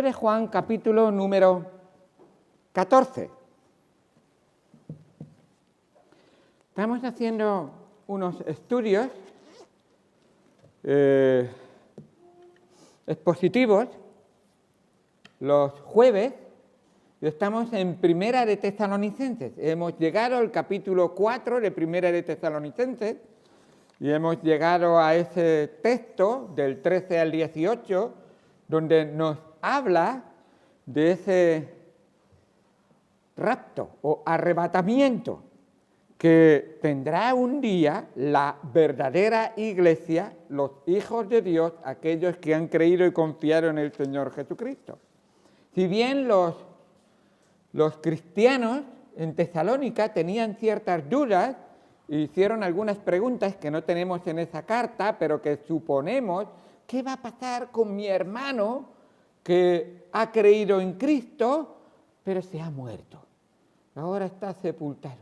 De Juan, capítulo número 14. Estamos haciendo unos estudios expositivos los jueves y estamos en Primera de Tesalonicenses. Hemos llegado al capítulo 4 de Primera de Tesalonicenses y hemos llegado a ese texto del 13 al 18 donde nos habla de ese rapto o arrebatamiento que tendrá un día la verdadera iglesia, los hijos de Dios, aquellos que han creído y confiado en el Señor Jesucristo. Si bien los cristianos en Tesalónica tenían ciertas dudas, hicieron algunas preguntas que no tenemos en esa carta, pero que suponemos, ¿qué va a pasar con mi hermano que ha creído en Cristo, pero se ha muerto? Ahora está sepultado.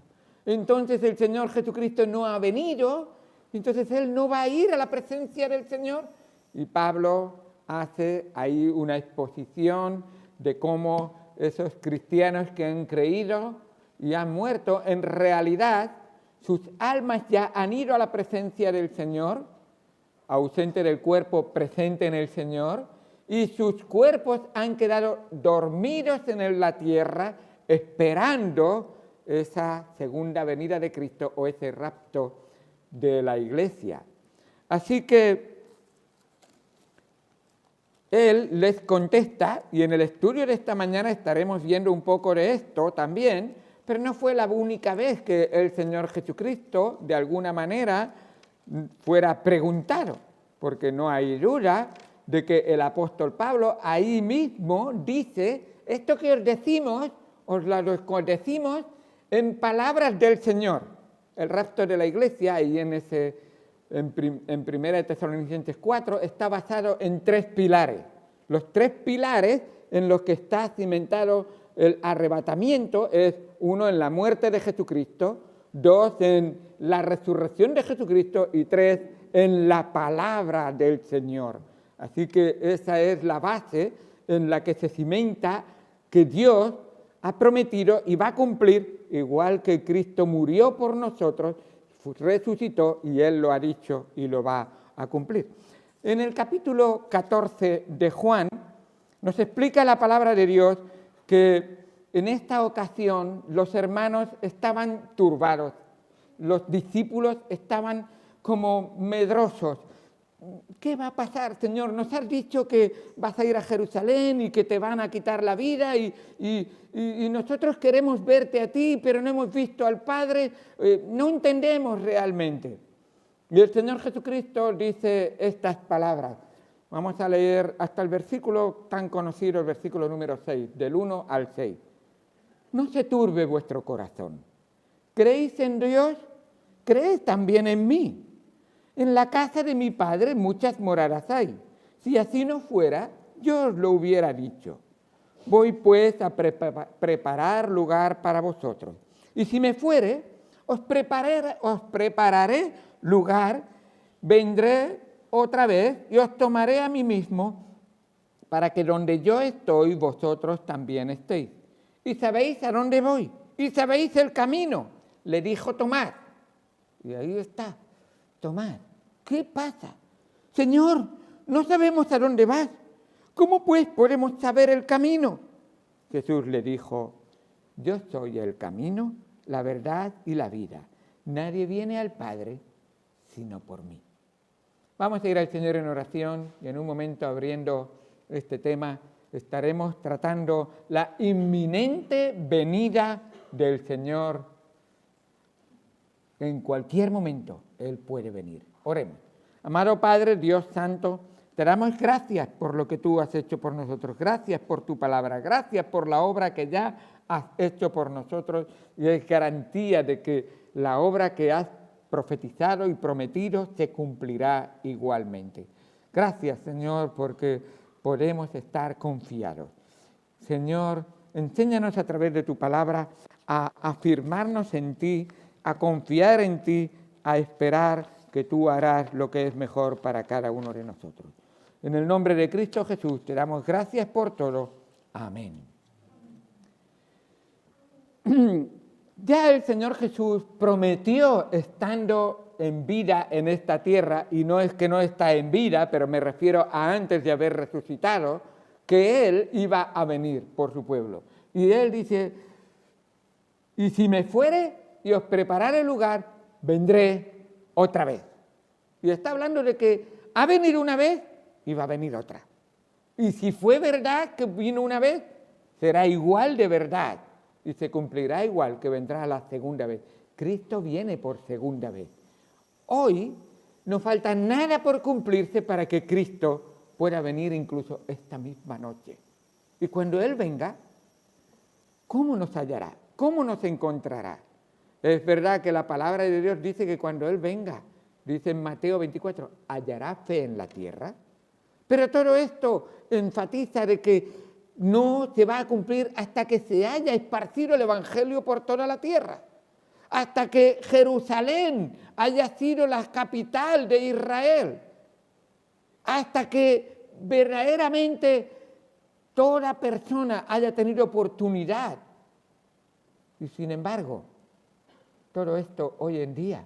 Entonces el Señor Jesucristo no ha venido, entonces Él no va a ir a la presencia del Señor. Y Pablo hace ahí una exposición de cómo esos cristianos que han creído y han muerto, en realidad sus almas ya han ido a la presencia del Señor, ausente del cuerpo, presente en el Señor, y sus cuerpos han quedado dormidos en la tierra, esperando esa segunda venida de Cristo o ese rapto de la iglesia. Así que Él les contesta, y en el estudio de esta mañana estaremos viendo un poco de esto también, pero no fue la única vez que el Señor Jesucristo, de alguna manera, fuera preguntado, porque no hay duda de que el apóstol Pablo ahí mismo dice, esto que os decimos, os lo decimos en palabras del Señor. El rapto de la iglesia, y en 1 Tesalonicenses 4, está basado en 3 pilares. Los 3 pilares en los que está cimentado el arrebatamiento es 1 en la muerte de Jesucristo, 2 en la resurrección de Jesucristo y 3 en la palabra del Señor. Así que esa es la base en la que se cimenta que Dios ha prometido y va a cumplir, igual que Cristo murió por nosotros, resucitó y Él lo ha dicho y lo va a cumplir. En el capítulo 14 de Juan nos explica la palabra de Dios que en esta ocasión los hermanos estaban turbados, los discípulos estaban como medrosos. ¿Qué va a pasar, Señor? Nos has dicho que vas a ir a Jerusalén y que te van a quitar la vida y nosotros queremos verte a ti, pero no hemos visto al Padre, no entendemos realmente. Y el Señor Jesucristo dice estas palabras. Vamos a leer hasta el versículo tan conocido, el versículo número 6, del 1 al 6. No se turbe vuestro corazón. ¿Creéis en Dios? Creed también en mí. En la casa de mi Padre muchas moradas hay. Si así no fuera, yo os lo hubiera dicho. Voy pues a preparar lugar para vosotros. Y si me fuere, os prepararé lugar, vendré otra vez y os tomaré a mí mismo, para que donde yo estoy, vosotros también estéis. Y sabéis a dónde voy, y sabéis el camino, le dijo Tomás. Y ahí está, Tomás. ¿Qué pasa? Señor, no sabemos a dónde vas. ¿Cómo pues podemos saber el camino? Jesús le dijo, yo soy el camino, la verdad y la vida. Nadie viene al Padre sino por mí. Vamos a ir al Señor en oración y en un momento, abriendo este tema, estaremos tratando la inminente venida del Señor. En cualquier momento Él puede venir. Oremos. Amado Padre, Dios Santo, te damos gracias por lo que tú has hecho por nosotros. Gracias por tu palabra. Gracias por la obra que ya has hecho por nosotros y es garantía de que la obra que has profetizado y prometido se cumplirá igualmente. Gracias, Señor, porque podemos estar confiados. Señor, enséñanos a través de tu palabra a afirmarnos en ti, a confiar en ti, a esperar que tú harás lo que es mejor para cada uno de nosotros. En el nombre de Cristo Jesús te damos gracias por todo. Amén. Ya el Señor Jesús prometió, estando en vida en esta tierra, y no es que no está en vida, pero me refiero a antes de haber resucitado, que Él iba a venir por su pueblo. Y Él dice, y si me fuere y os preparare lugar, vendré otra vez. Y está hablando de que ha venido una vez y va a venir otra. Y si fue verdad que vino una vez, será igual de verdad y se cumplirá igual que vendrá la segunda vez. Cristo viene por segunda vez. Hoy no falta nada por cumplirse para que Cristo pueda venir incluso esta misma noche. Y cuando Él venga, ¿cómo nos hallará? ¿Cómo nos encontrará? Es verdad que la palabra de Dios dice que cuando Él venga, dice en Mateo 24, ¿hallará fe en la tierra? Pero todo esto enfatiza de que no se va a cumplir hasta que se haya esparcido el Evangelio por toda la tierra, hasta que Jerusalén haya sido la capital de Israel, hasta que verdaderamente toda persona haya tenido oportunidad. Y sin embargo, todo esto hoy en día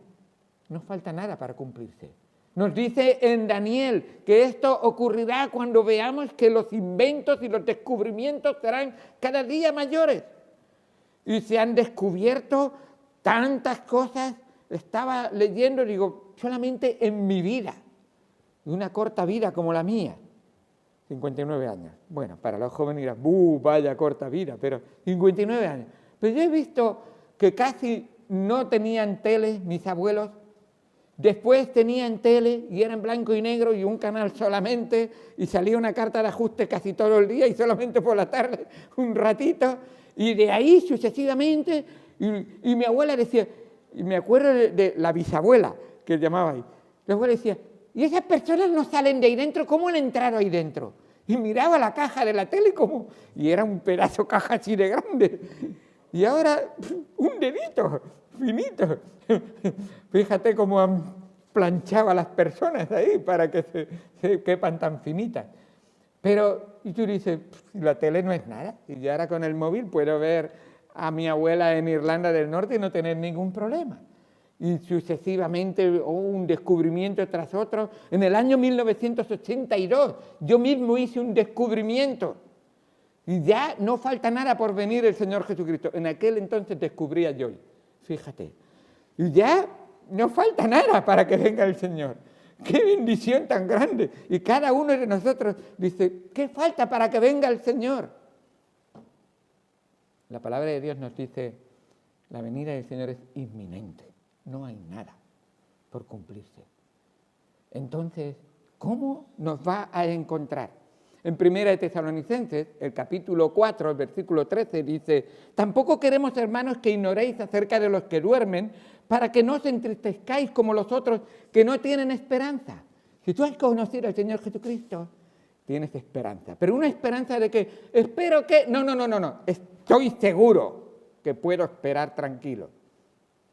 no falta nada para cumplirse. Nos dice en Daniel que esto ocurrirá cuando veamos que los inventos y los descubrimientos serán cada día mayores. Y se han descubierto tantas cosas. Estaba leyendo, digo, solamente en mi vida, una corta vida como la mía, 59 años. Bueno, para los jóvenes dirán, vaya corta vida, pero 59 años. Pero yo he visto que casi no tenían tele mis abuelos. Después tenían tele y era en blanco y negro y un canal solamente y salía una carta de ajuste casi todo el día y solamente por la tarde un ratito y de ahí sucesivamente y mi abuela decía, y me acuerdo de la bisabuela que llamaba ahí, la abuela decía, y esas personas no salen de ahí dentro, ¿cómo han entrado ahí dentro? Y miraba la caja de la tele como, y era un pedazo caja así de grande y ahora un dedito finito. Fíjate cómo han planchado a las personas ahí para que se quepan tan finitas. Pero, y tú dices, la tele no es nada. Y yo ahora con el móvil puedo ver a mi abuela en Irlanda del Norte y no tener ningún problema. Y sucesivamente un descubrimiento tras otro. En el año 1982 yo mismo hice un descubrimiento. Y ya no falta nada por venir el Señor Jesucristo. En aquel entonces descubría yo. Fíjate, y ya no falta nada para que venga el Señor. ¡Qué bendición tan grande! Y cada uno de nosotros dice, ¿qué falta para que venga el Señor? La palabra de Dios nos dice, la venida del Señor es inminente, no hay nada por cumplirse. Entonces, ¿cómo nos va a encontrar? En 1 de Tesalonicenses, el capítulo 4, el versículo 13, dice, tampoco queremos, hermanos, que ignoréis acerca de los que duermen, para que no os entristezcáis como los otros que no tienen esperanza. Si tú has conocido al Señor Jesucristo, tienes esperanza. Pero una esperanza de que, espero que, no, estoy seguro que puedo esperar tranquilo,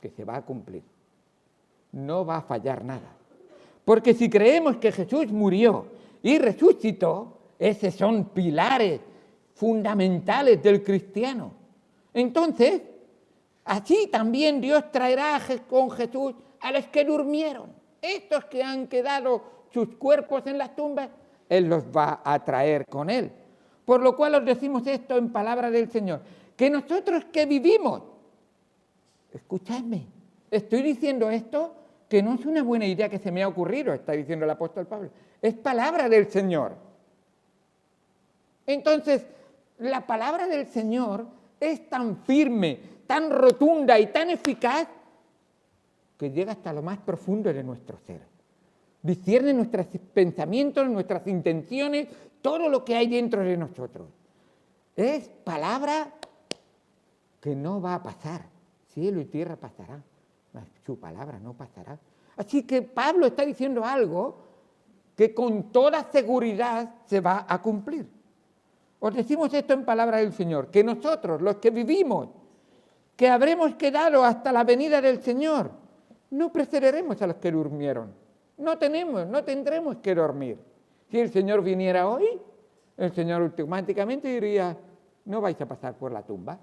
que se va a cumplir. No va a fallar nada. Porque si creemos que Jesús murió y resucitó, esos son pilares fundamentales del cristiano. Entonces, así también Dios traerá con Jesús a los que durmieron. Estos que han quedado sus cuerpos en las tumbas, Él los va a traer con Él. Por lo cual os decimos esto en palabra del Señor, que nosotros que vivimos, escuchadme, estoy diciendo esto que no es una buena idea que se me ha ocurrido, está diciendo el apóstol Pablo, es palabra del Señor. Entonces, la palabra del Señor es tan firme, tan rotunda y tan eficaz que llega hasta lo más profundo de nuestro ser. Discierne nuestros pensamientos, nuestras intenciones, todo lo que hay dentro de nosotros. Es palabra que no va a pasar. Cielo y tierra pasarán, mas su palabra no pasará. Así que Pablo está diciendo algo que con toda seguridad se va a cumplir. Os decimos esto en palabra del Señor, que nosotros, los que vivimos, que habremos quedado hasta la venida del Señor, no precederemos a los que durmieron. No tendremos que dormir, Si el Señor viniera hoy, el Señor automáticamente diría, no vais a pasar por la tumba,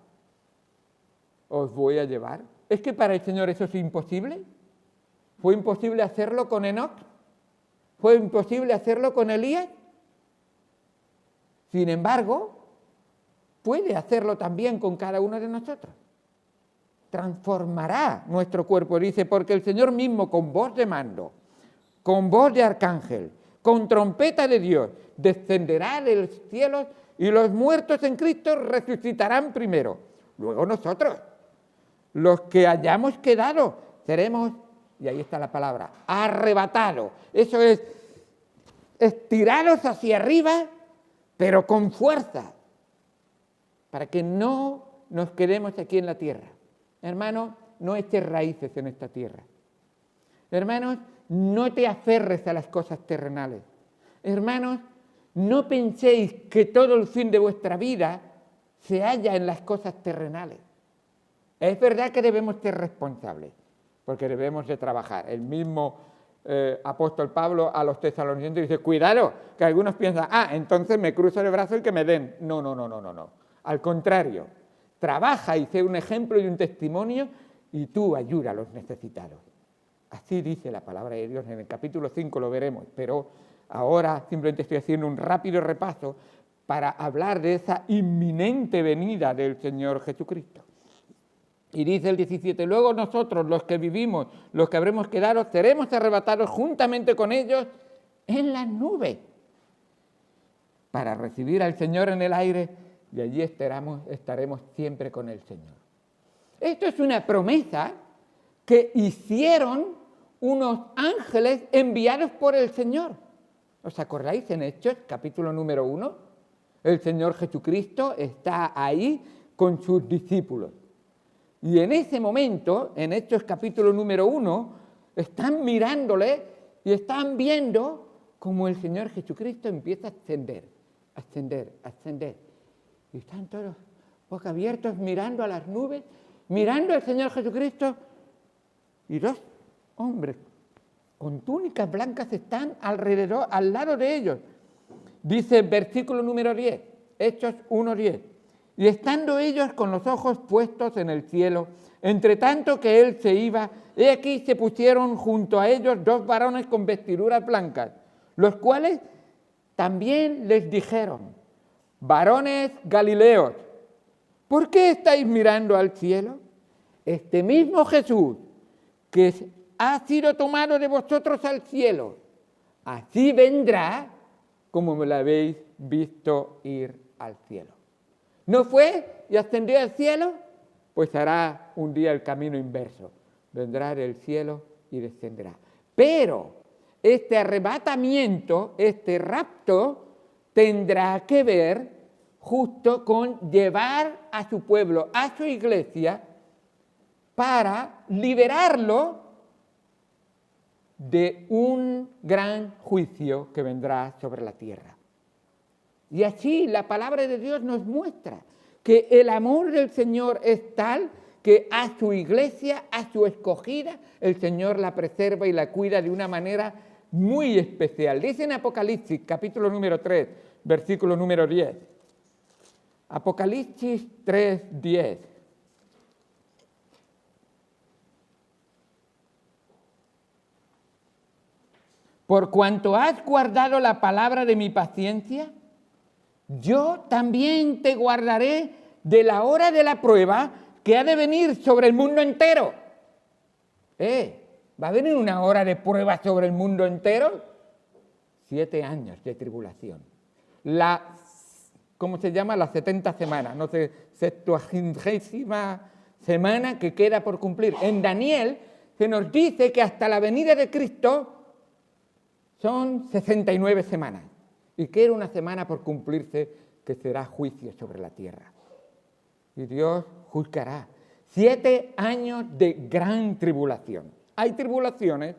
os voy a llevar. ¿Es que para el Señor eso es imposible? ¿Fue imposible hacerlo con Enoc? ¿Fue imposible hacerlo con Elías? Sin embargo, puede hacerlo también con cada uno de nosotros. Transformará nuestro cuerpo, dice, porque el Señor mismo con voz de mando, con voz de arcángel, con trompeta de Dios, descenderá de los cielos y los muertos en Cristo resucitarán primero. Luego nosotros, los que hayamos quedado, seremos, y ahí está la palabra, arrebatados. Eso es, estirados hacia arriba, pero con fuerza, para que no nos quedemos aquí en la tierra. Hermanos, no eches raíces en esta tierra. Hermanos, no te aferres a las cosas terrenales. Hermanos, no penséis que todo el fin de vuestra vida se halla en las cosas terrenales. Es verdad que debemos ser responsables, porque debemos de trabajar. El mismo apóstol Pablo a los tesalonicenses dice, cuidado, que algunos piensan, entonces me cruzo el brazo y que me den. No. Al contrario, trabaja y sé un ejemplo y un testimonio y tú ayuda a los necesitados. Así dice la palabra de Dios, en el capítulo 5 lo veremos, pero ahora simplemente estoy haciendo un rápido repaso para hablar de esa inminente venida del Señor Jesucristo. Y dice el 17, luego nosotros, los que vivimos, los que habremos quedado, seremos arrebatados juntamente con ellos en las nubes para recibir al Señor en el aire y allí estaremos siempre con el Señor. Esto es una promesa que hicieron unos ángeles enviados por el Señor. ¿Os acordáis en Hechos, capítulo número 1? El Señor Jesucristo está ahí con sus discípulos. Y en ese momento, en Hechos capítulo número 1, están mirándole y están viendo cómo el Señor Jesucristo empieza a ascender. Y están todos boca abiertos mirando a las nubes, mirando al Señor Jesucristo. Y dos hombres con túnicas blancas están alrededor, al lado de ellos. Dice el versículo número 10, Hechos 1:10. Y estando ellos con los ojos puestos en el cielo, entre tanto que él se iba, he aquí se pusieron junto a ellos dos varones con vestiduras blancas, los cuales también les dijeron, varones galileos, ¿por qué estáis mirando al cielo? Este mismo Jesús, que ha sido tomado de vosotros al cielo, así vendrá como me lo habéis visto ir al cielo. ¿No fue y ascendió al cielo? Pues hará un día el camino inverso. Vendrá del cielo y descenderá. Pero este arrebatamiento, este rapto, tendrá que ver justo con llevar a su pueblo, a su iglesia, para liberarlo de un gran juicio que vendrá sobre la tierra. Y así la palabra de Dios nos muestra que el amor del Señor es tal que a su iglesia, a su escogida, el Señor la preserva y la cuida de una manera muy especial. Dice en Apocalipsis, capítulo número 3, versículo número 10. Apocalipsis 3:10. Por cuanto has guardado la palabra de mi paciencia, yo también te guardaré de la hora de la prueba que ha de venir sobre el mundo entero. ¿Va a venir una hora de prueba sobre el mundo entero? 7 años de tribulación. ¿Cómo se llama? Las 70 semanas, no sé, 70ª semana que queda por cumplir. En Daniel se nos dice que hasta la venida de Cristo son 69 semanas. Y que era una semana por cumplirse, que será juicio sobre la tierra. Y Dios juzgará. 7 años de gran tribulación. Hay tribulaciones,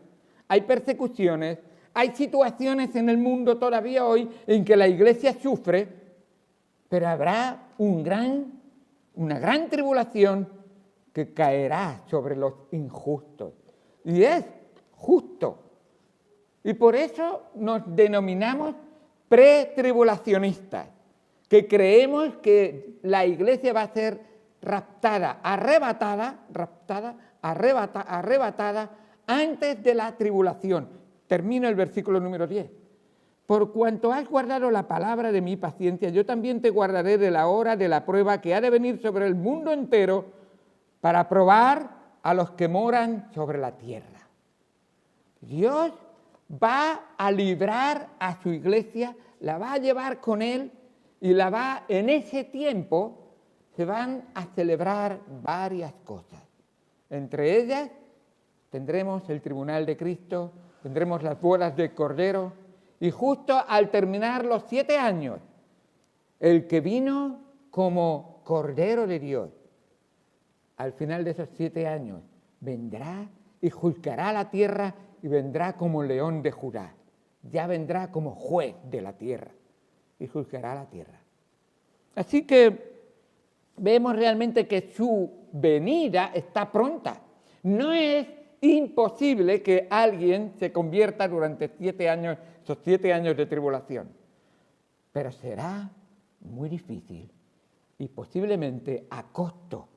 hay persecuciones, hay situaciones en el mundo todavía hoy en que la iglesia sufre, pero habrá una gran tribulación que caerá sobre los injustos. Y es justo. Y por eso nos denominamos pretribulacionistas, que creemos que la iglesia va a ser raptada antes de la tribulación. Termino el versículo número 10. Por cuanto has guardado la palabra de mi paciencia, yo también te guardaré de la hora de la prueba que ha de venir sobre el mundo entero para probar a los que moran sobre la tierra. Dios va a librar a su iglesia, la va a llevar con él y en ese tiempo se van a celebrar varias cosas. Entre ellas tendremos el tribunal de Cristo, tendremos las bodas del Cordero y justo al terminar los 7 años, el que vino como Cordero de Dios, al final de esos 7 años, vendrá y juzgará la tierra y vendrá como león de Judá. Ya vendrá como juez de la tierra y juzgará la tierra. Así que vemos realmente que su venida está pronta. No es imposible que alguien se convierta durante 7 años, esos 7 años de tribulación. Pero será muy difícil y posiblemente a costo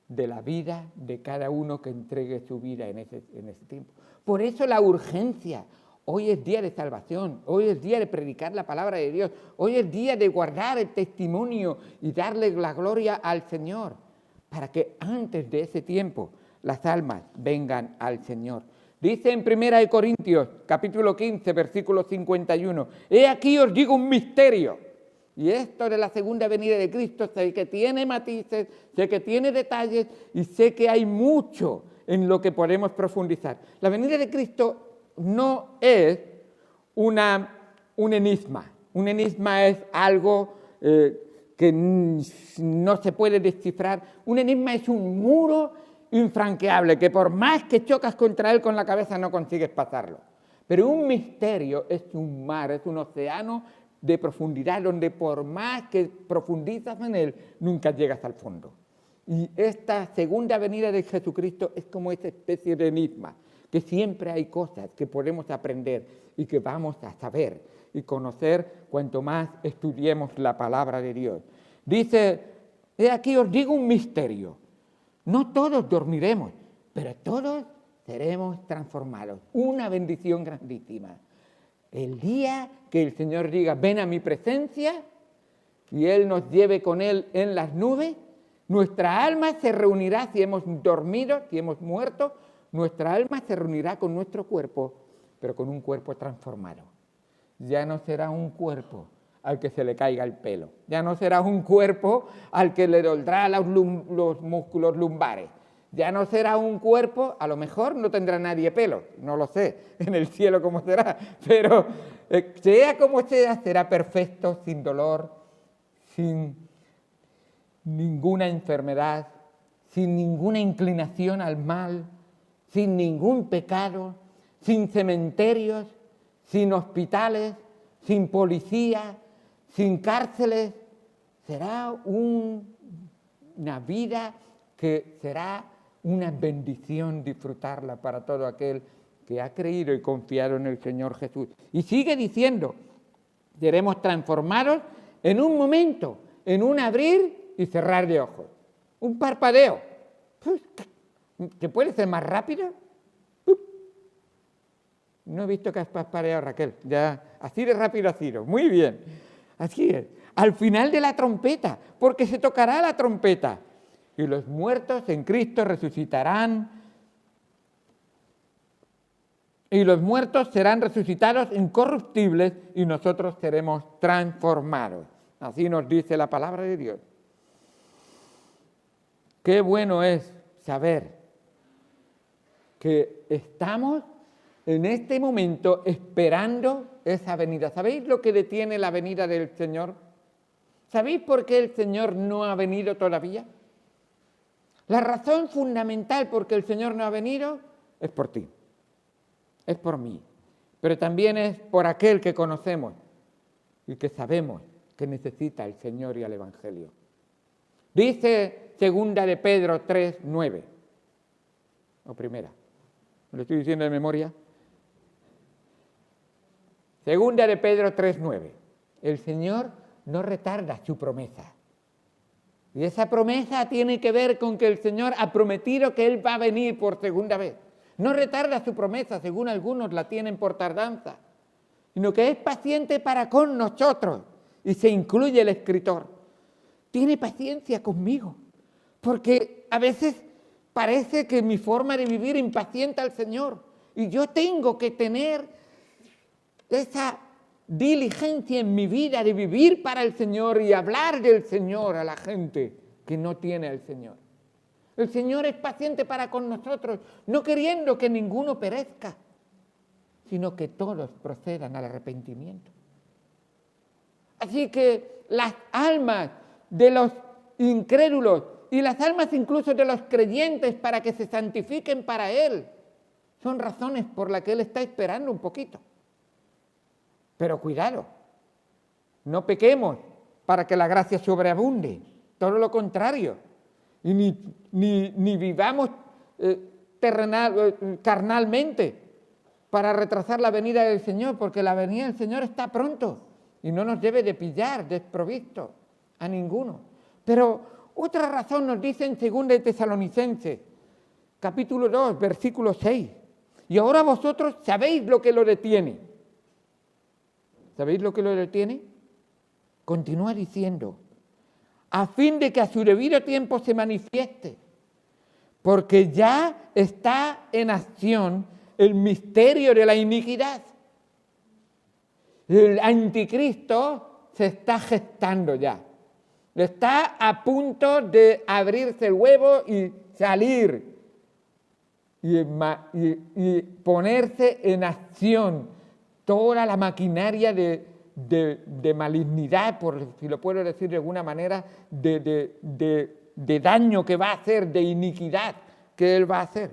de la vida de cada uno que entregue su vida en ese tiempo. Por eso la urgencia. Hoy es día de salvación, hoy es día de predicar la palabra de Dios, hoy es día de guardar el testimonio y darle la gloria al Señor, para que antes de ese tiempo las almas vengan al Señor. Dice en 1 Corintios, capítulo 15, versículo 51, he aquí os digo un misterio. Y esto de la segunda venida de Cristo, sé que tiene matices, sé que tiene detalles y sé que hay mucho en lo que podemos profundizar. La venida de Cristo no es un enigma. Un enigma es algo que no se puede descifrar. Un enigma es un muro infranqueable que por más que chocas contra él con la cabeza no consigues pasarlo. Pero un misterio es un mar, es un océano de profundidad donde por más que profundizas en él, nunca llegas al fondo. Y esta segunda venida de Jesucristo es como esa especie de enigma, que siempre hay cosas que podemos aprender y que vamos a saber y conocer cuanto más estudiemos la palabra de Dios. Dice, he aquí os digo un misterio, no todos dormiremos, pero todos seremos transformados. Una bendición grandísima. El día que el Señor diga, ven a mi presencia, y Él nos lleve con Él en las nubes, nuestra alma se reunirá, si hemos dormido, si hemos muerto, nuestra alma se reunirá con nuestro cuerpo, pero con un cuerpo transformado. Ya no será un cuerpo al que se le caiga el pelo, ya no será un cuerpo al que le dolerá los músculos lumbares, ya no será un cuerpo, a lo mejor no tendrá nadie pelo, no lo sé, en el cielo cómo será, pero sea como sea, será perfecto, sin dolor, sin ninguna enfermedad, sin ninguna inclinación al mal, sin ningún pecado, sin cementerios, sin hospitales, sin policía, sin cárceles. Será una vida que será una bendición disfrutarla para todo aquel que ha creído y confiado en el Señor Jesús. Y sigue diciendo, seremos transformados en un momento, en un abrir y cerrar de ojos, un parpadeo, que puede ser más rápido. No he visto que has parpadeado, Raquel, ya, así de rápido ha sido, muy bien, así es, al final de la trompeta, porque se tocará la trompeta, y los muertos en Cristo resucitarán, y los muertos serán resucitados incorruptibles, y nosotros seremos transformados. Así nos dice la palabra de Dios. Qué bueno es saber que estamos en este momento esperando esa venida. ¿Sabéis lo que detiene la venida del Señor? ¿Sabéis por qué el Señor no ha venido todavía? La razón fundamental por qué el Señor no ha venido es por ti, es por mí, pero también es por aquel que conocemos y que sabemos que necesita el Señor y al Evangelio. Dice segunda de Pedro 3:9, o primera, ¿me lo estoy diciendo de memoria? Segunda de Pedro 3:9. El Señor no retarda su promesa. Y esa promesa tiene que ver con que el Señor ha prometido que Él va a venir por segunda vez. No retarda su promesa, según algunos la tienen por tardanza, sino que es paciente para con nosotros. Y se incluye el escritor. Tiene paciencia conmigo, porque a veces parece que mi forma de vivir impacienta al Señor. Y yo tengo que tener esa diligencia en mi vida de vivir para el Señor y hablar del Señor a la gente que no tiene al Señor. El Señor es paciente para con nosotros, no queriendo que ninguno perezca, sino que todos procedan al arrepentimiento. Así que las almas de los incrédulos y las almas incluso de los creyentes para que se santifiquen para Él son razones por las que Él está esperando un poquito. Pero cuidado, no pequemos para que la gracia sobreabunde, todo lo contrario, y ni vivamos carnalmente para retrasar la venida del Señor, porque la venida del Señor está pronto y no nos debe de pillar desprovisto a ninguno. Pero otra razón nos dice en 2 de Tesalonicenses, capítulo 2, versículo 6, y ahora vosotros sabéis lo que lo detiene. ¿Sabéis lo que lo detiene? Continúa diciendo, a fin de que a su debido tiempo se manifieste, porque ya está en acción el misterio de la iniquidad. El anticristo se está gestando ya. Está a punto de abrirse el huevo y salir y ponerse en acción toda la maquinaria de malignidad, por si lo puedo decir de alguna manera, de daño que va a hacer, de iniquidad que Él va a hacer.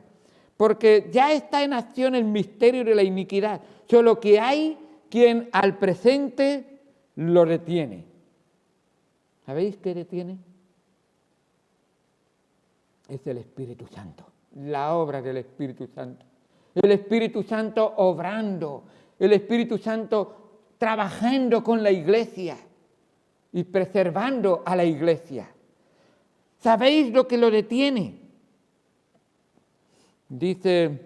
Porque ya está en acción el misterio de la iniquidad, solo que hay quien al presente lo detiene. ¿Sabéis qué detiene? Es el Espíritu Santo, la obra del Espíritu Santo. El Espíritu Santo obrando, el Espíritu Santo trabajando con la iglesia y preservando a la iglesia. ¿Sabéis lo que lo detiene? Dice,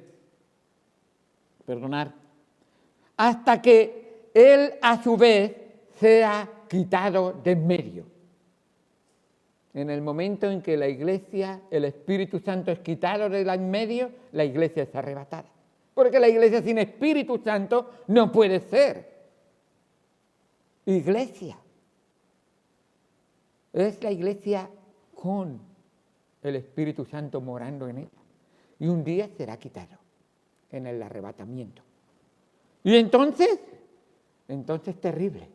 hasta que Él a su vez sea quitado de en medio. En el momento en que la iglesia, el Espíritu Santo es quitado de en medio, la iglesia es arrebatada. Porque la iglesia sin Espíritu Santo no puede ser iglesia. Es la iglesia con el Espíritu Santo morando en ella. Y un día será quitado en el arrebatamiento. Y entonces terrible.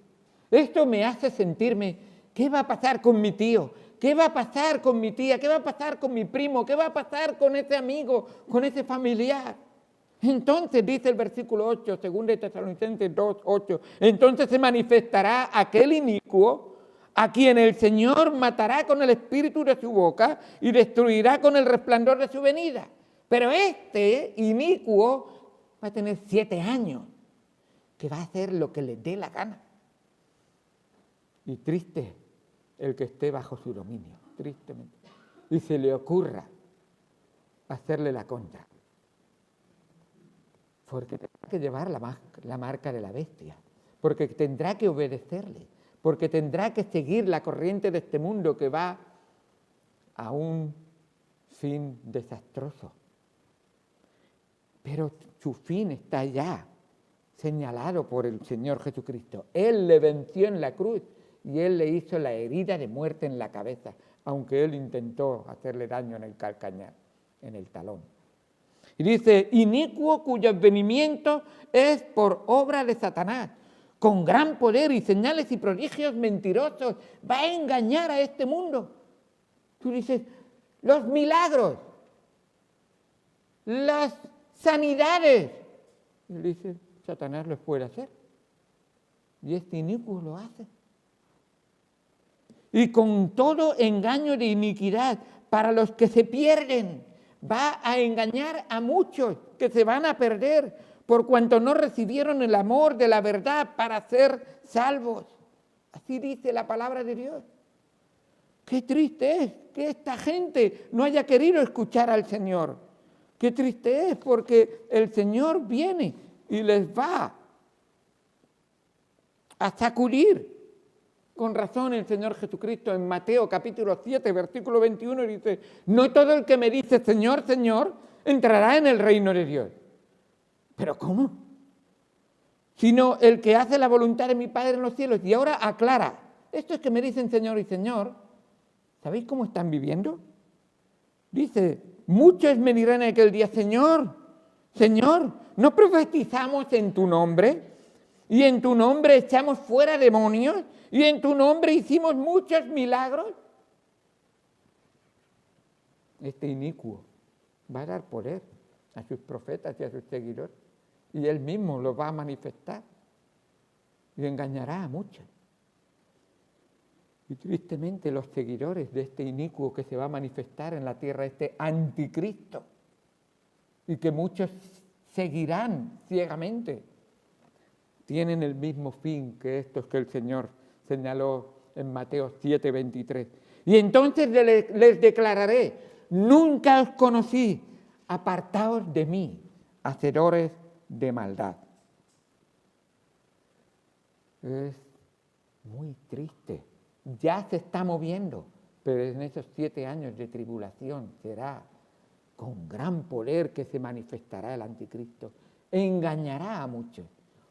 Esto me hace sentirme, ¿qué va a pasar con mi tío? ¿Qué va a pasar con mi tía? ¿Qué va a pasar con mi primo? ¿Qué va a pasar con ese amigo, con ese familiar? Entonces, dice el versículo 8, 2 de Tesalonicenses 2, 8, entonces se manifestará aquel inicuo a quien el Señor matará con el espíritu de su boca y destruirá con el resplandor de su venida. Pero este inicuo va a tener 7 años, que va a hacer lo que le dé la gana. Y triste el que esté bajo su dominio, tristemente. Y se le ocurra hacerle la contra. Porque tendrá que llevar la marca de la bestia, porque tendrá que obedecerle, porque tendrá que seguir la corriente de este mundo que va a un fin desastroso. Pero su fin está ya señalado por el Señor Jesucristo. Él le venció en la cruz y Él le hizo la herida de muerte en la cabeza, aunque Él intentó hacerle daño en el calcañar, en el talón. Y dice, inicuo cuyo advenimiento es por obra de Satanás, con gran poder y señales y prodigios mentirosos, va a engañar a este mundo. Tú dices, los milagros, las sanidades. Y dice, Satanás los puede hacer. Y este inicuo lo hace. Y con todo engaño de iniquidad para los que se pierden, va a engañar a muchos que se van a perder por cuanto no recibieron el amor de la verdad para ser salvos. Así dice la palabra de Dios. Qué triste es que esta gente no haya querido escuchar al Señor. Qué triste es porque el Señor viene y les va a sacudir. Con razón el Señor Jesucristo en Mateo capítulo 7, versículo 21 dice: no todo el que me dice Señor, Señor, entrará en el reino de Dios. ¿Pero cómo? Sino el que hace la voluntad de mi Padre en los cielos. Y ahora aclara, estos que me dicen Señor y Señor, ¿sabéis cómo están viviendo? Dice, muchos me dirán en aquel día, Señor, Señor, ¿no profetizamos en tu nombre? Y en tu nombre echamos fuera demonios, y en tu nombre hicimos muchos milagros. Este inicuo va a dar poder a sus profetas y a sus seguidores, y él mismo lo va a manifestar, y engañará a muchos. Y tristemente los seguidores de este inicuo que se va a manifestar en la tierra, este anticristo, y que muchos seguirán ciegamente, tienen el mismo fin que estos que el Señor señaló en Mateo 7, 23. Y entonces les declararé, nunca os conocí, apartaos de mí, hacedores de maldad. Es muy triste. Ya se está moviendo, pero en esos 7 años de tribulación será con gran poder que se manifestará el anticristo. Engañará a muchos.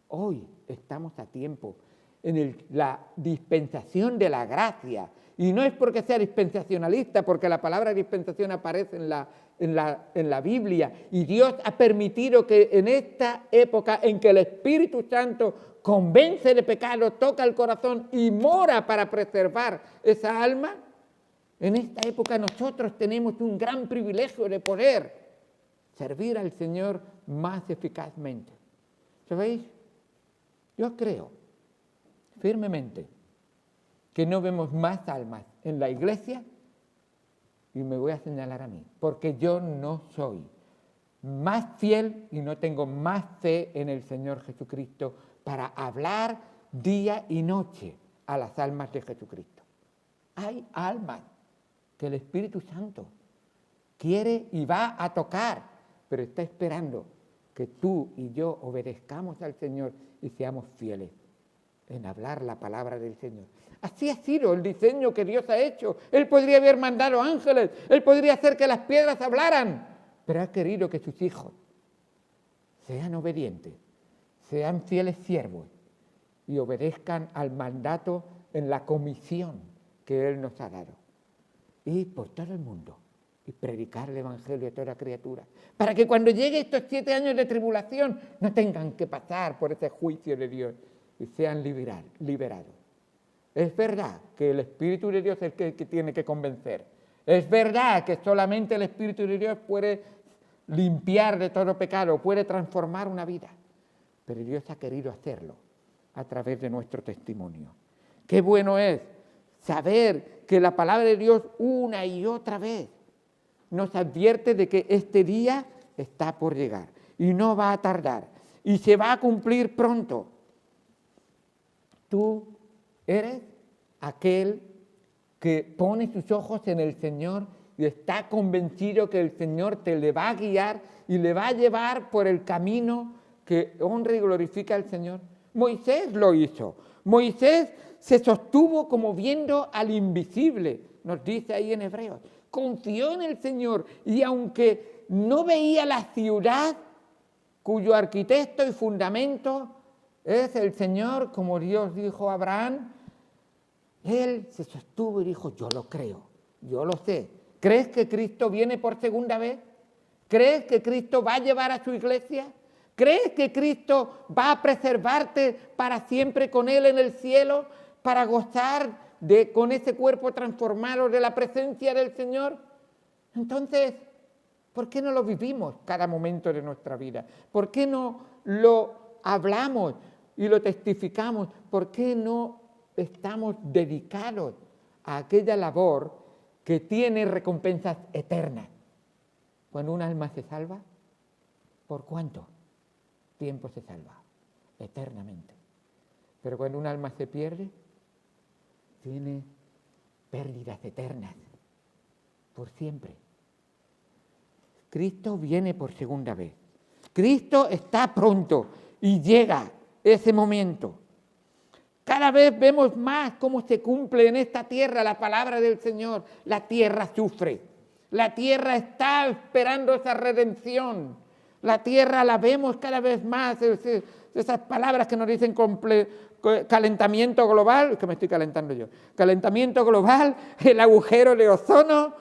Hoy estamos a tiempo en la dispensación de la gracia. Y no es porque sea dispensacionalista, porque la palabra dispensación aparece en la Biblia. Y Dios ha permitido que en esta época en que el Espíritu Santo convence de pecado, toca el corazón y mora para preservar esa alma, en esta época nosotros tenemos un gran privilegio de poder servir al Señor más eficazmente. ¿Sabéis? Yo creo firmemente que no vemos más almas en la iglesia, y me voy a señalar a mí, porque yo no soy más fiel y no tengo más fe en el Señor Jesucristo para hablar día y noche a las almas de Jesucristo. Hay almas que el Espíritu Santo quiere y va a tocar, pero está esperando que tú y yo obedezcamos al Señor y seamos fieles en hablar la palabra del Señor. Así ha sido el diseño que Dios ha hecho. Él podría haber mandado ángeles, Él podría hacer que las piedras hablaran, pero ha querido que sus hijos sean obedientes, sean fieles siervos y obedezcan al mandato en la comisión que Él nos ha dado. Y por todo el mundo, y predicar el Evangelio a toda criatura, para que cuando llegue estos 7 años de tribulación no tengan que pasar por ese juicio de Dios y sean liberados. Es verdad que el Espíritu de Dios es el que tiene que convencer. Es verdad que solamente el Espíritu de Dios puede limpiar de todo pecado, puede transformar una vida. Pero Dios ha querido hacerlo a través de nuestro testimonio. Qué bueno es saber que la palabra de Dios una y otra vez nos advierte de que este día está por llegar y no va a tardar y se va a cumplir pronto. Tú eres aquel que pone sus ojos en el Señor y está convencido que el Señor te le va a guiar y le va a llevar por el camino que honra y glorifica al Señor. Moisés lo hizo. Moisés se sostuvo como viendo al invisible, nos dice ahí en Hebreos. Confió en el Señor y aunque no veía la ciudad cuyo arquitecto y fundamento es el Señor, como Dios dijo a Abraham, él se sostuvo y dijo, yo lo creo, yo lo sé. ¿Crees que Cristo viene por segunda vez? ¿Crees que Cristo va a llevar a su iglesia? ¿Crees que Cristo va a preservarte para siempre con Él en el cielo, para gozar con ese cuerpo transformado de la presencia del Señor? Entonces, ¿por qué no lo vivimos cada momento de nuestra vida? ¿Por qué no lo hablamos y lo testificamos? ¿Por qué no estamos dedicados a aquella labor que tiene recompensas eternas? Cuando un alma se salva, ¿por cuánto tiempo se salva? Eternamente. Pero cuando un alma se pierde, tiene pérdidas eternas, por siempre. Cristo viene por segunda vez. Cristo está pronto y llega ese momento. Cada vez vemos más cómo se cumple en esta tierra la palabra del Señor. La tierra sufre. La tierra está esperando esa redención. La tierra la vemos cada vez más. Esas palabras que nos dicen calentamiento global, que me estoy calentando yo. Calentamiento global, el agujero de ozono,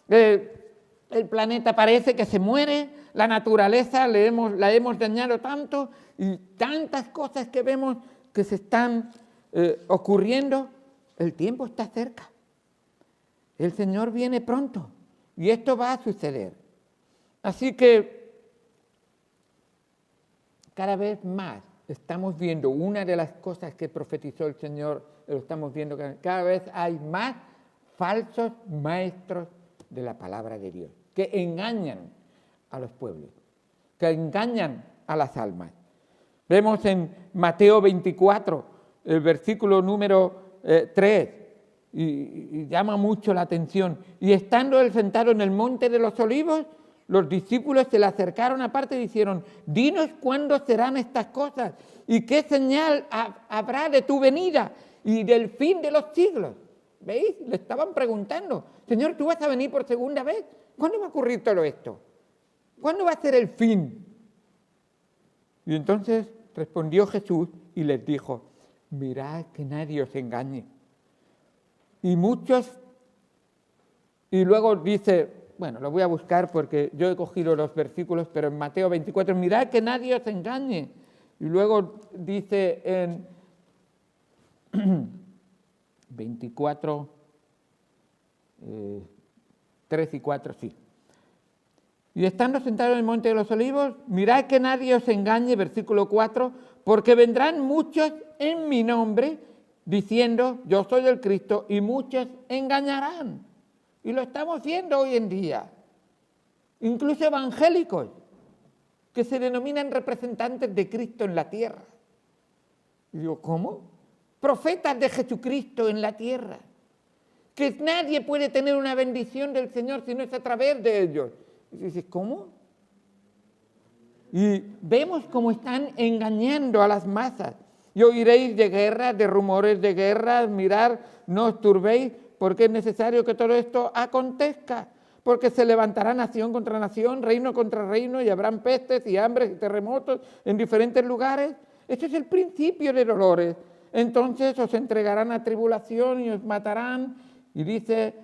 el planeta parece que se muere, la naturaleza la hemos dañado tanto y tantas cosas que vemos que se están ocurriendo. El tiempo está cerca. El Señor viene pronto y esto va a suceder. Así que cada vez más estamos viendo una de las cosas que profetizó el Señor, lo estamos viendo que cada vez hay más falsos maestros de la palabra de Dios, que engañan a los pueblos, que engañan a las almas. Vemos en Mateo 24, el versículo número 3, y llama mucho la atención. Y estando él sentado en el monte de los olivos, los discípulos se le acercaron aparte y dijeron: dinos cuándo serán estas cosas y qué señal habrá de tu venida y del fin de los siglos. ¿Veis? Le estaban preguntando: Señor, ¿tú vas a venir por segunda vez? ¿Cuándo va a ocurrir todo esto? ¿Cuándo va a ser el fin? Y entonces respondió Jesús y les dijo: mirad que nadie os engañe. Y luego dice, bueno, lo voy a buscar porque yo he cogido los versículos, pero en Mateo 24, mirad que nadie os engañe. Y luego dice en 24, 3 y 4, sí. Y estando sentados en el monte de los olivos, mirad que nadie os engañe, versículo 4, porque vendrán muchos en mi nombre, diciendo, yo soy el Cristo, y muchos engañarán. Y lo estamos viendo hoy en día. Incluso evangélicos, que se denominan representantes de Cristo en la tierra. Y digo, ¿cómo? Profetas de Jesucristo en la tierra. Que nadie puede tener una bendición del Señor si no es a través de ellos. Y dices, ¿cómo? Y vemos cómo están engañando a las masas. Y oiréis de guerras, de rumores de guerras, mirad, no os turbéis, porque es necesario que todo esto acontezca, porque se levantará nación contra nación, reino contra reino, y habrán pestes y hambres y terremotos en diferentes lugares. Este es el principio de dolores. Entonces os entregarán a tribulación y os matarán, y dice,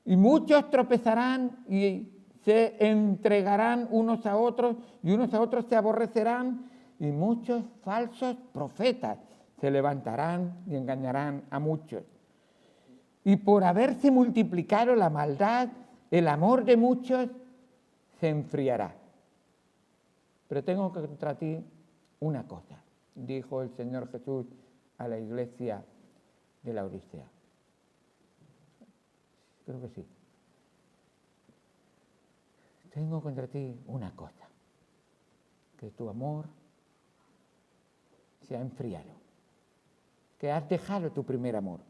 y muchos tropezarán y se entregarán unos a otros, y unos a otros se aborrecerán, y muchos falsos profetas se levantarán y engañarán a muchos. Y por haberse multiplicado la maldad, el amor de muchos se enfriará. Pero tengo contra ti una cosa, dijo el Señor Jesús a la iglesia de la Odisea. Creo que sí. Tengo contra ti una cosa, que tu amor se ha enfriado, que has dejado tu primer amor,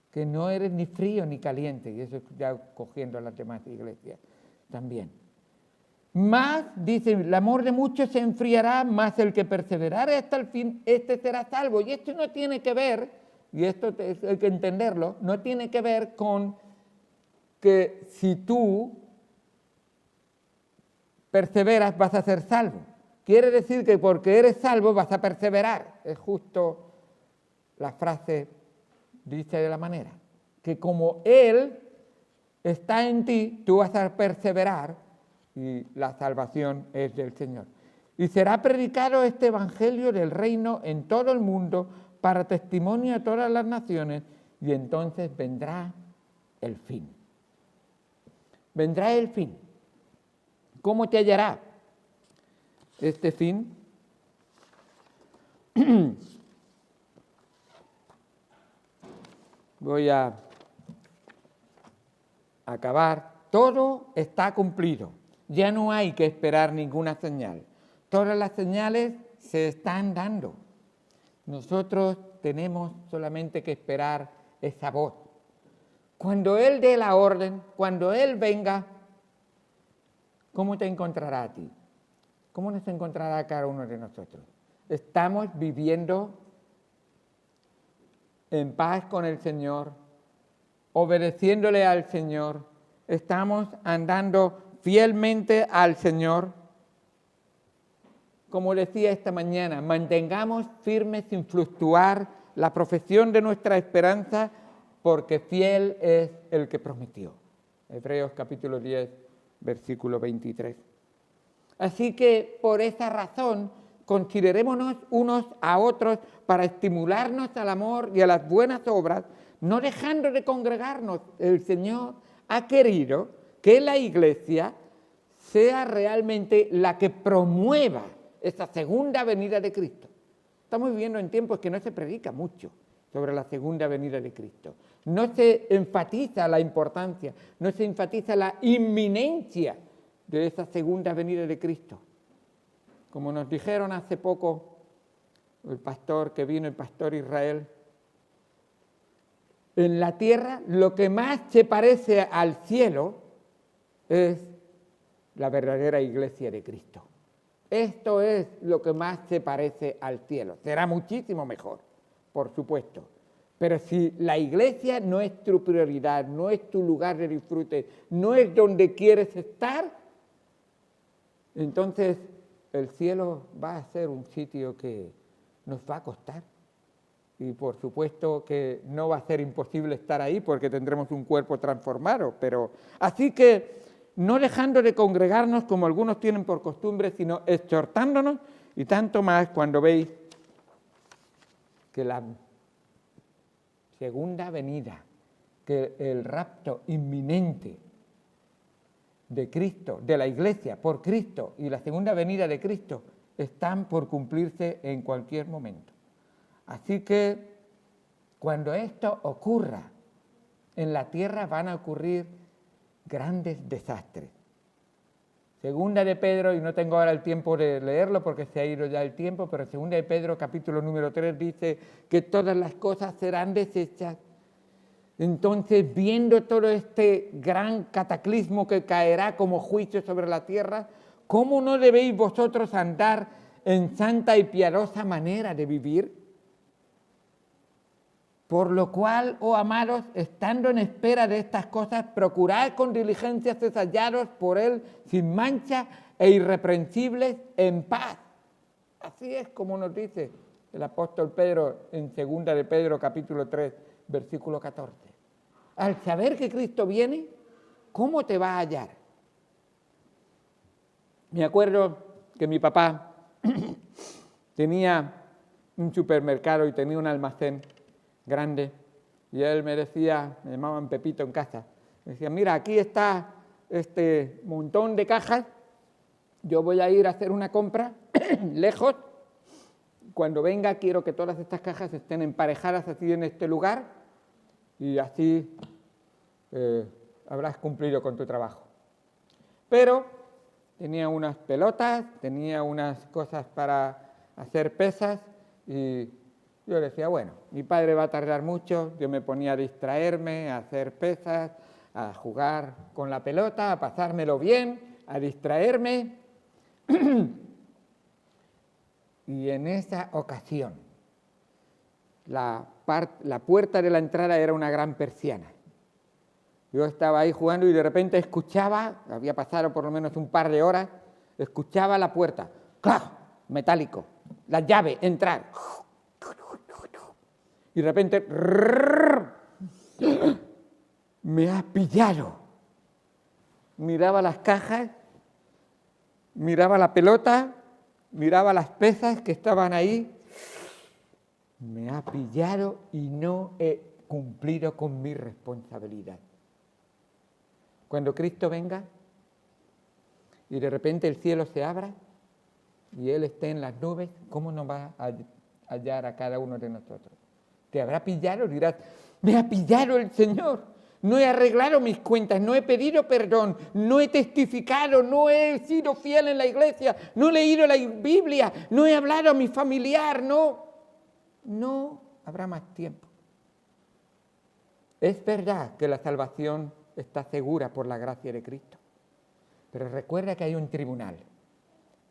que no eres ni frío ni caliente, y eso ya cogiendo a las demás iglesias también. Más, dice, el amor de muchos se enfriará, más el que perseverare hasta el fin, este será salvo. Y esto no tiene que ver, y esto hay que entenderlo, no tiene que ver con que si tú perseveras vas a ser salvo. Quiere decir que porque eres salvo vas a perseverar. Es justo la frase dice de la manera, que como Él está en ti, tú vas a perseverar y la salvación es del Señor. Y será predicado este evangelio del reino en todo el mundo para testimonio a todas las naciones, y entonces vendrá el fin. Vendrá el fin. ¿Cómo te hallará este fin? Voy a acabar. Todo está cumplido. Ya no hay que esperar ninguna señal. Todas las señales se están dando. Nosotros tenemos solamente que esperar esa voz. Cuando Él dé la orden, cuando Él venga, ¿cómo te encontrará a ti? ¿Cómo nos encontrará a cada uno de nosotros? ¿Estamos viviendo en paz con el Señor, obedeciéndole al Señor? ¿Estamos andando fielmente al Señor? Como decía esta mañana, mantengamos firme sin fluctuar la profesión de nuestra esperanza, porque fiel es el que prometió. Hebreos capítulo 10, versículo 23. Así que por esa razón, considerémonos unos a otros para estimularnos al amor y a las buenas obras, no dejando de congregarnos. El Señor ha querido que la Iglesia sea realmente la que promueva esa segunda venida de Cristo. Estamos viviendo en tiempos que no se predica mucho sobre la segunda venida de Cristo. No se enfatiza la importancia, no se enfatiza la inminencia de esa segunda venida de Cristo. Como nos dijeron hace poco el pastor que vino, el pastor Israel, en la tierra lo que más se parece al cielo es la verdadera iglesia de Cristo. Esto es lo que más se parece al cielo. Será muchísimo mejor, por supuesto. Pero si la iglesia no es tu prioridad, no es tu lugar de disfrute, no es donde quieres estar, entonces el cielo va a ser un sitio que nos va a costar. Y por supuesto que no va a ser imposible estar ahí porque tendremos un cuerpo transformado. Pero así que no dejando de congregarnos como algunos tienen por costumbre, sino exhortándonos, y tanto más cuando veis que la segunda venida, que el rapto inminente de Cristo, de la Iglesia por Cristo, y la segunda venida de Cristo están por cumplirse en cualquier momento. Así que cuando esto ocurra, en la tierra van a ocurrir grandes desastres. Segunda de Pedro, y no tengo ahora el tiempo de leerlo porque se ha ido ya el tiempo, pero segunda de Pedro capítulo número 3 dice que todas las cosas serán deshechas. Entonces, viendo todo este gran cataclismo que caerá como juicio sobre la tierra, ¿cómo no debéis vosotros andar en santa y piadosa manera de vivir? Por lo cual, oh amados, estando en espera de estas cosas, procurad con diligencia ser hallados por Él sin mancha e irreprensibles en paz. Así es como nos dice el apóstol Pedro en segunda de Pedro capítulo 3, versículo 14. Al saber que Cristo viene, ¿cómo te va a hallar? Me acuerdo que mi papá tenía un supermercado y tenía un almacén grande, y él me decía, me llamaban Pepito en casa, me decía, mira, aquí está este montón de cajas, yo voy a ir a hacer una compra lejos, cuando venga quiero que todas estas cajas estén emparejadas así en este lugar, y así habrás cumplido con tu trabajo. Pero tenía unas pelotas, tenía unas cosas para hacer pesas, y yo decía, bueno, mi padre va a tardar mucho, yo me ponía a distraerme, a hacer pesas, a jugar con la pelota, a pasármelo bien, a distraerme. Y en esa ocasión, la puerta de la entrada era una gran persiana. Yo estaba ahí jugando y de repente escuchaba, había pasado por lo menos un par de horas, escuchaba la puerta, ¡clac!, metálico, la llave, entrar. Y de repente, me ha pillado. Miraba las cajas, miraba la pelota, miraba las pesas que estaban ahí. Me ha pillado y no he cumplido con mi responsabilidad. Cuando Cristo venga y de repente el cielo se abra y Él esté en las nubes, ¿cómo nos va a hallar a cada uno de nosotros? Te habrá pillado, dirás, me ha pillado el Señor, no he arreglado mis cuentas, no he pedido perdón, no he testificado, no he sido fiel en la iglesia, no he leído la Biblia, no he hablado a mi familiar, no, habrá más tiempo. Es verdad que la salvación está segura por la gracia de Cristo, pero recuerda que hay un tribunal.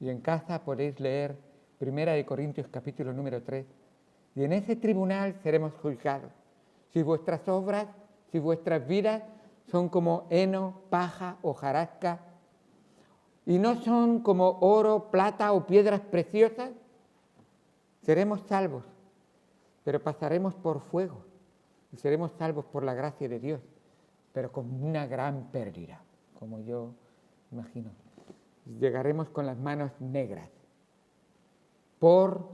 Y en casa podéis leer 1 Corintios capítulo número 3. Y en ese tribunal seremos juzgados. Si vuestras obras, si vuestras vidas son como heno, paja, hojarasca, y no son como oro, plata o piedras preciosas, seremos salvos, pero pasaremos por fuego y seremos salvos por la gracia de Dios, pero con una gran pérdida, como yo imagino. Llegaremos con las manos negras por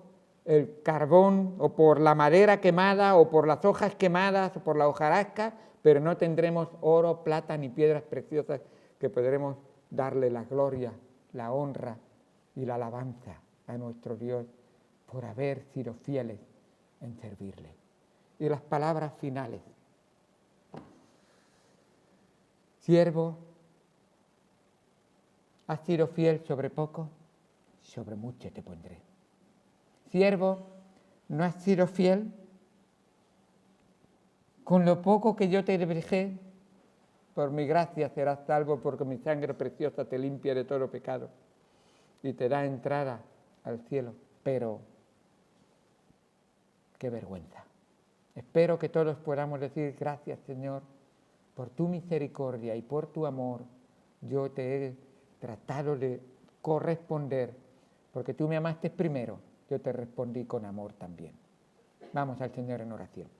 el carbón o por la madera quemada o por las hojas quemadas o por la hojarasca, pero no tendremos oro, plata ni piedras preciosas que podremos darle la gloria, la honra y la alabanza a nuestro Dios por haber sido fieles en servirle. Y las palabras finales. Siervo, ¿has sido fiel sobre poco? Sobre mucho te pondré. Siervo, ¿no has sido fiel? Con lo poco que yo te dejé, por mi gracia serás salvo, porque mi sangre preciosa te limpia de todo pecado y te da entrada al cielo. Pero, qué vergüenza. Espero que todos podamos decir, gracias Señor, por tu misericordia y por tu amor, yo te he tratado de corresponder, porque tú me amaste primero, yo te respondí con amor también. Vamos al Señor en oración.